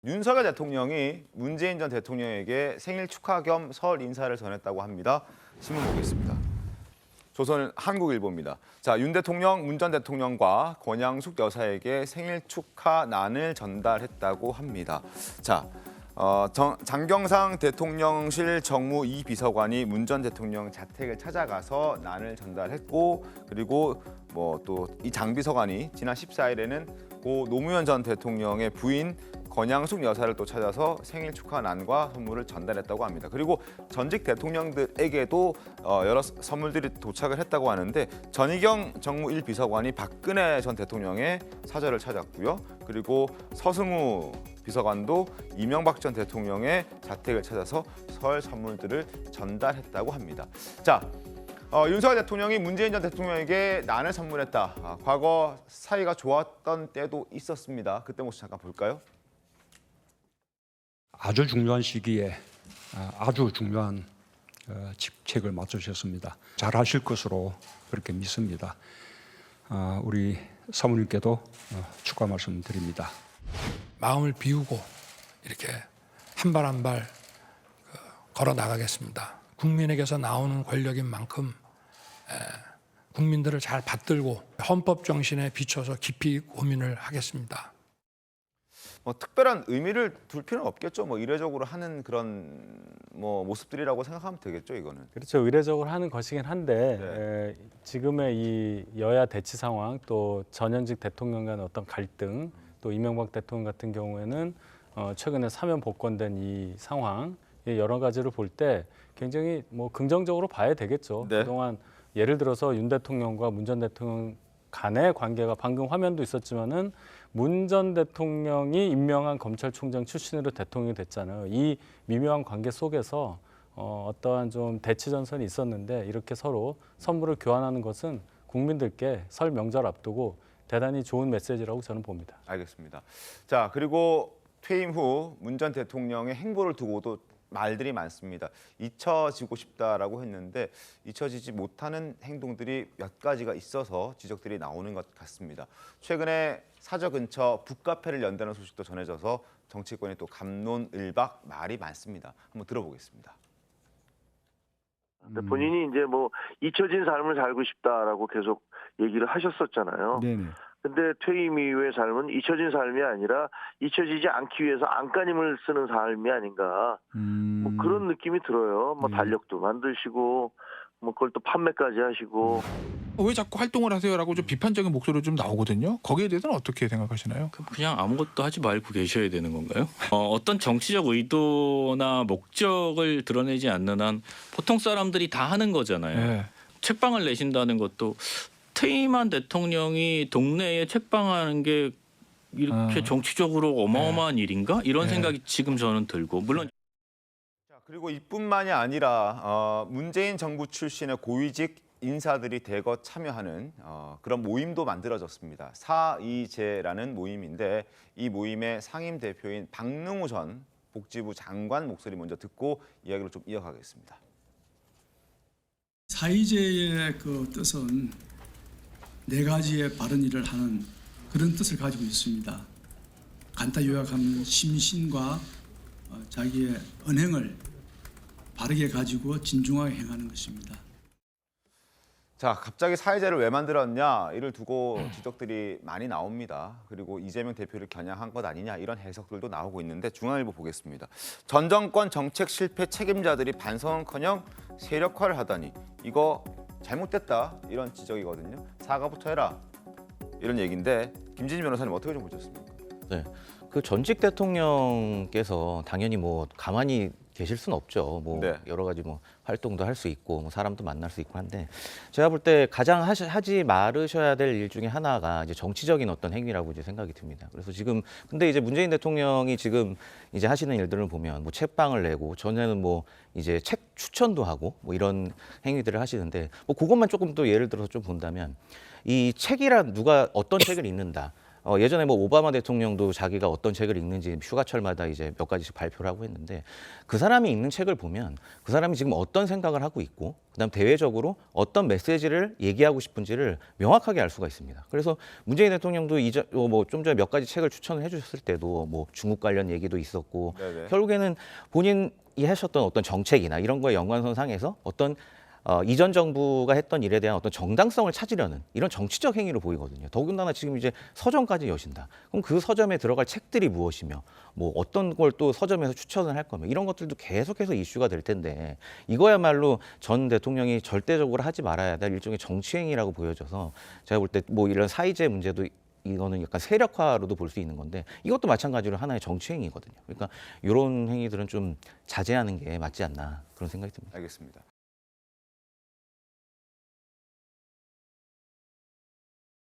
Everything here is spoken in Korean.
윤석열 대통령이 문재인 전 대통령에게 생일 축하 겸 설 인사를 전했다고 합니다. 신문 보겠습니다. 조선 한국일보입니다. 자, 윤 대통령, 문 전 대통령과 권양숙 여사에게 생일 축하난을 전달했다고 합니다. 자, 장경상 대통령실 정무 2비서관이 문 전 대통령 자택을 찾아가서 난을 전달했고, 그리고 또 이 장 비서관이 지난 14일에는 고 노무현 전 대통령의 부인 권양숙 여사를 또 찾아서 생일 축하난과 선물을 전달했다고 합니다. 그리고 전직 대통령들에게도 여러 선물들이 도착을 했다고 하는데, 전희경 정무 1비서관이 박근혜 전 대통령의 사저를 찾았고요. 그리고 서승우 비서관도 이명박 전 대통령의 자택을 찾아서 설 선물들을 전달했다고 합니다. 자, 윤석열 대통령이 문재인 전 대통령에게 난을 선물했다. 과거 사이가 좋았던 때도 있었습니다. 그때 모습 잠깐 볼까요? 아주 중요한 시기에 아주 중요한 직책을 맡으셨습니다. 잘하실 것으로 그렇게 믿습니다. 우리 사모님께도 축하 말씀드립니다. 마음을 비우고 이렇게 한 발 한 발 걸어 나가겠습니다. 국민에게서 나오는 권력인 만큼 국민들을 잘 받들고 헌법 정신에 비춰서 깊이 고민을 하겠습니다. 특별한 의미를 둘 필요는 없겠죠. 이례적으로 하는 그런 모습들이라고 생각하면 되겠죠, 이거는. 그렇죠. 의례적으로 하는 것이긴 한데 네. 지금의 이 여야 대치 상황, 또 전현직 대통령 간 어떤 갈등, 또 이명박 대통령 같은 경우에는 최근에 사면 복권된 이 상황, 여러 가지를 볼 때 굉장히 긍정적으로 봐야 되겠죠. 네. 그동안 예를 들어서 윤 대통령과 문 전 대통령 간의 관계가, 방금 화면도 있었지만은 문 전 대통령이 임명한 검찰총장 출신으로 대통령이 됐잖아요. 이 미묘한 관계 속에서 어떠한 좀 대치 전선이 있었는데, 이렇게 서로 선물을 교환하는 것은 국민들께 설 명절 앞두고 대단히 좋은 메시지라고 저는 봅니다. 알겠습니다. 자, 그리고 퇴임 후 문 전 대통령의 행보를 두고도 말들이 많습니다. 잊혀지고 싶다라고 했는데 잊혀지지 못하는 행동들이 몇 가지가 있어서 지적들이 나오는 것 같습니다. 최근에 사저 근처 북카페를 연다는 소식도 전해져서 정치권이 또 갑론을박 말이 많습니다. 한번 들어보겠습니다. 본인이 이제 잊혀진 삶을 살고 싶다라고 계속 얘기를 하셨었잖아요. 네네. 근데 퇴임 이후의 삶은 잊혀진 삶이 아니라 잊혀지지 않기 위해서 안간힘을 쓰는 삶이 아닌가. 그런 느낌이 들어요. 네. 달력도 만드시고 그걸 또 판매까지 하시고. 왜 자꾸 활동을 하세요라고 좀 비판적인 목소리가 좀 나오거든요. 거기에 대해서는 어떻게 생각하시나요? 그냥 아무것도 하지 말고 계셔야 되는 건가요? 어떤 정치적 의도나 목적을 드러내지 않는 한 보통 사람들이 다 하는 거잖아요. 네. 책방을 내신다는 것도 퇴임한 대통령이 동네에 책방하는 게 이렇게 정치적으로 어마어마한 일인가? 이런 생각이 지금 저는 들고, 물론 자, 그리고 이뿐만이 아니라 문재인 정부 출신의 고위직 인사들이 대거 참여하는 그런 모임도 만들어졌습니다. 4.2제라는 모임인데, 이 모임의 상임 대표인 박능우 전 복지부 장관 목소리 먼저 듣고 이야기를 좀 이어가겠습니다. 4.2제의 그 뜻은 네 가지의 바른 일을 하는 그런 뜻을 가지고 있습니다. 간단히 요약하면 심신과 자기의 언행을 바르게 가지고 진중하게 행하는 것입니다. 자, 갑자기 사회제를 왜 만들었냐, 이를 두고 지적들이 많이 나옵니다. 그리고 이재명 대표를 겨냥한 것 아니냐, 이런 해석들도 나오고 있는데, 중앙일보 보겠습니다. 전 정권 정책 실패 책임자들이 반성은커녕 세력화를 하다니 이거 잘못됐다, 이런 지적이거든요. 사과부터 해라, 이런 얘기인데, 김진희 변호사님 어떻게 좀 보셨습니까? 네, 그 전직 대통령께서 당연히 가만히 계실 수는 없죠. 네. 여러 가지 활동도 할 수 있고 사람도 만날 수 있고 한데, 제가 볼 때 가장 하지 말으셔야 될 일 중에 하나가 이제 정치적인 어떤 행위라고 이제 생각이 듭니다. 그래서 지금 근데 이제 문재인 대통령이 지금 이제 하시는 일들을 보면 책방을 내고, 전에는 이제 책 추천도 하고 이런 행위들을 하시는데, 그것만 조금 또 예를 들어서 좀 본다면, 이 책이란 누가 어떤 책을 읽는다, 예전에 뭐 오바마 대통령도 자기가 어떤 책을 읽는지 휴가철마다 이제 몇 가지씩 발표를 하고 했는데 그 사람이 읽는 책을 보면 그 사람이 지금 어떤 생각을 하고 있고 그다음 대외적으로 어떤 메시지를 얘기하고 싶은지를 명확하게 알 수가 있습니다. 그래서 문재인 대통령도 뭐 좀 전에 몇 가지 책을 추천을 해주셨을 때도 뭐 중국 관련 얘기도 있었고 네네. 결국에는 본인이 하셨던 어떤 정책이나 이런 거에 연관선상에서 어떤 이전 정부가 했던 일에 대한 어떤 정당성을 찾으려는 이런 정치적 행위로 보이거든요. 더군다나 지금 이제 서점까지 여신다. 그럼 그 서점에 들어갈 책들이 무엇이며 뭐 어떤 걸 또 서점에서 추천을 할 거며 이런 것들도 계속해서 이슈가 될 텐데 이거야말로 전 대통령이 절대적으로 하지 말아야 될 일종의 정치 행위라고 보여져서 제가 볼 때 뭐 이런 사이제 문제도 이거는 약간 세력화로도 볼 수 있는 건데 이것도 마찬가지로 하나의 정치 행위거든요. 그러니까 이런 행위들은 좀 자제하는 게 맞지 않나 그런 생각이 듭니다. 알겠습니다.